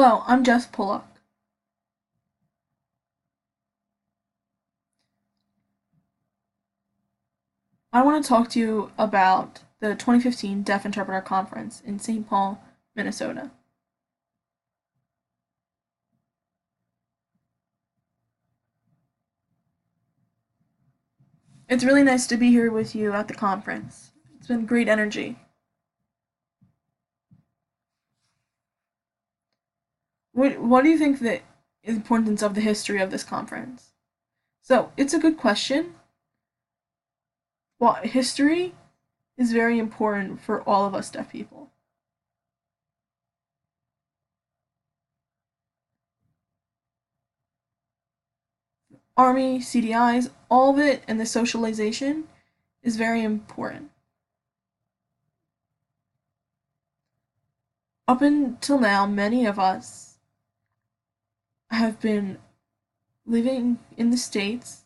Hello, I'm Jess Pollock. I want to talk to you about the 2015 Deaf Interpreter Conference in St. Paul, Minnesota. It's really nice to be here with you at the conference. It's been great energy. What do you think the importance of the history of this conference? So, it's a good question. Well, history is very important for all of us deaf people. Army, CDIs, all of it, and the socialization is very important. Up until now, many of us have been living in the States,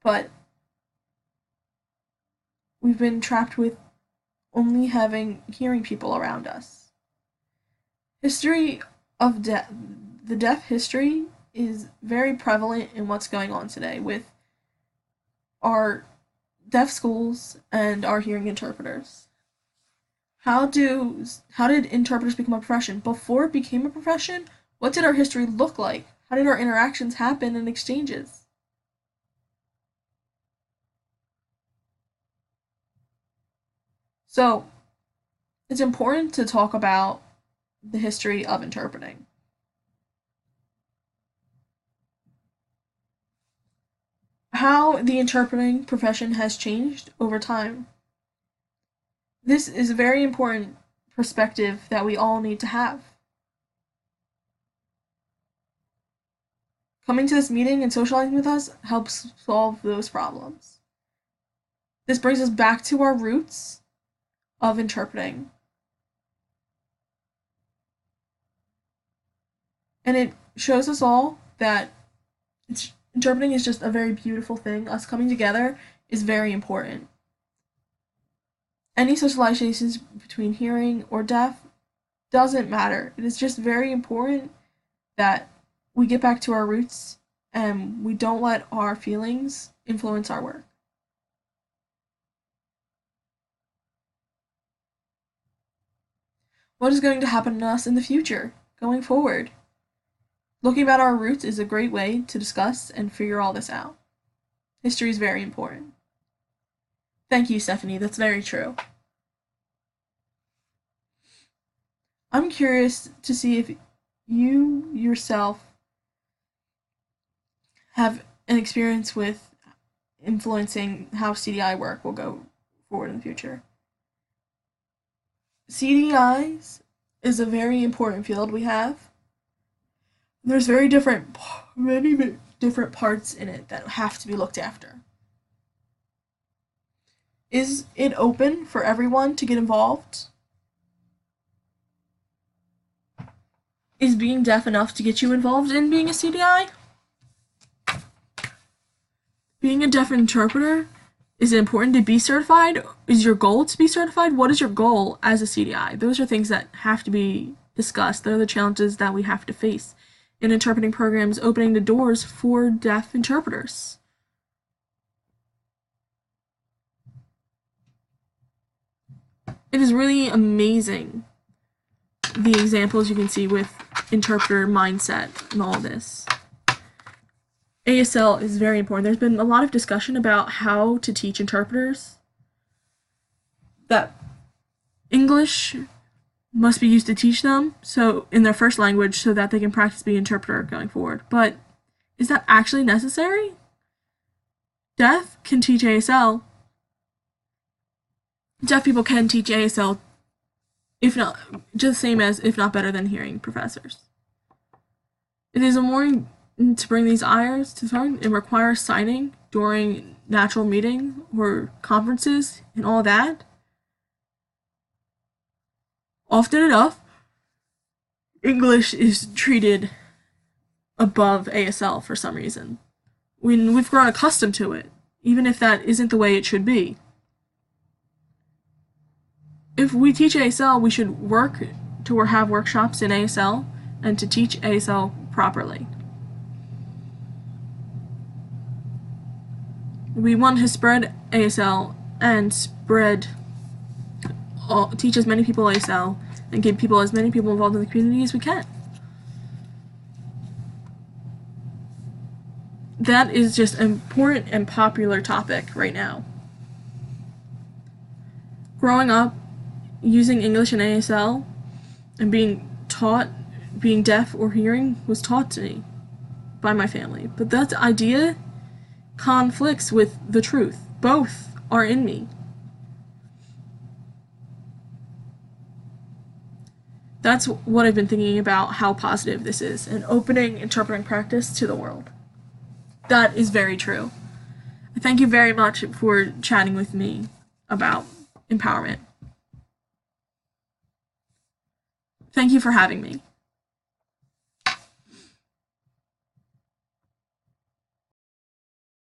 but we've been trapped with only having hearing people around us. History of the deaf history is very prevalent in what's going on today with our deaf schools and our hearing interpreters. How did interpreters become a profession? Before it became a profession, what did our history look like? How did our interactions happen and exchanges? So, it's important to talk about the history of interpreting. How the interpreting profession has changed over time. This is a very important perspective that we all need to have. Coming to this meeting and socializing with us helps solve those problems. This brings us back to our roots of interpreting. And it shows us all that interpreting is just a very beautiful thing. Us coming together is very important. Any socializations between hearing or deaf doesn't matter. It is just very important that we get back to our roots and we don't let our feelings influence our work. What is going to happen to us in the future, going forward? Looking at our roots is a great way to discuss and figure all this out. History is very important. Thank you, Stephanie. That's very true. I'm curious to see if you yourself have an experience with influencing how CDI work will go forward in the future. CDIs is a very important field we have. There's many different parts in it that have to be looked after. Is it open for everyone to get involved? Is being deaf enough to get you involved in being a CDI? Being a deaf interpreter, is it important to be certified? Is your goal to be certified? What is your goal as a CDI? Those are things that have to be discussed. They're the challenges that we have to face in interpreting programs opening the doors for deaf interpreters. It is really amazing the examples you can see with interpreter mindset and all this. ASL is very important. There's been a lot of discussion about how to teach interpreters. That English must be used to teach them so in their first language so that they can practice being an interpreter going forward. But is that actually necessary? Deaf can teach ASL. Deaf people can teach ASL, if not just the same as, if not better than hearing professors. It is more to bring these IRs to phone. It requires signing during natural meeting or conferences and all that. Often enough, English is treated above ASL for some reason. We've grown accustomed to it, even if that isn't the way it should be. If we teach ASL, we should work to have workshops in ASL and to teach ASL properly. We want to spread ASL and teach as many people ASL and get as many people involved in the community as we can. That is just an important and popular topic right now. Growing up, using English and ASL and being deaf or hearing was taught to me by my family. But that idea conflicts with the truth. Both are in me. That's what I've been thinking about, how positive this is, and opening interpreting practice to the world. That is very true. Thank you very much for chatting with me about empowerment. Thank you for having me.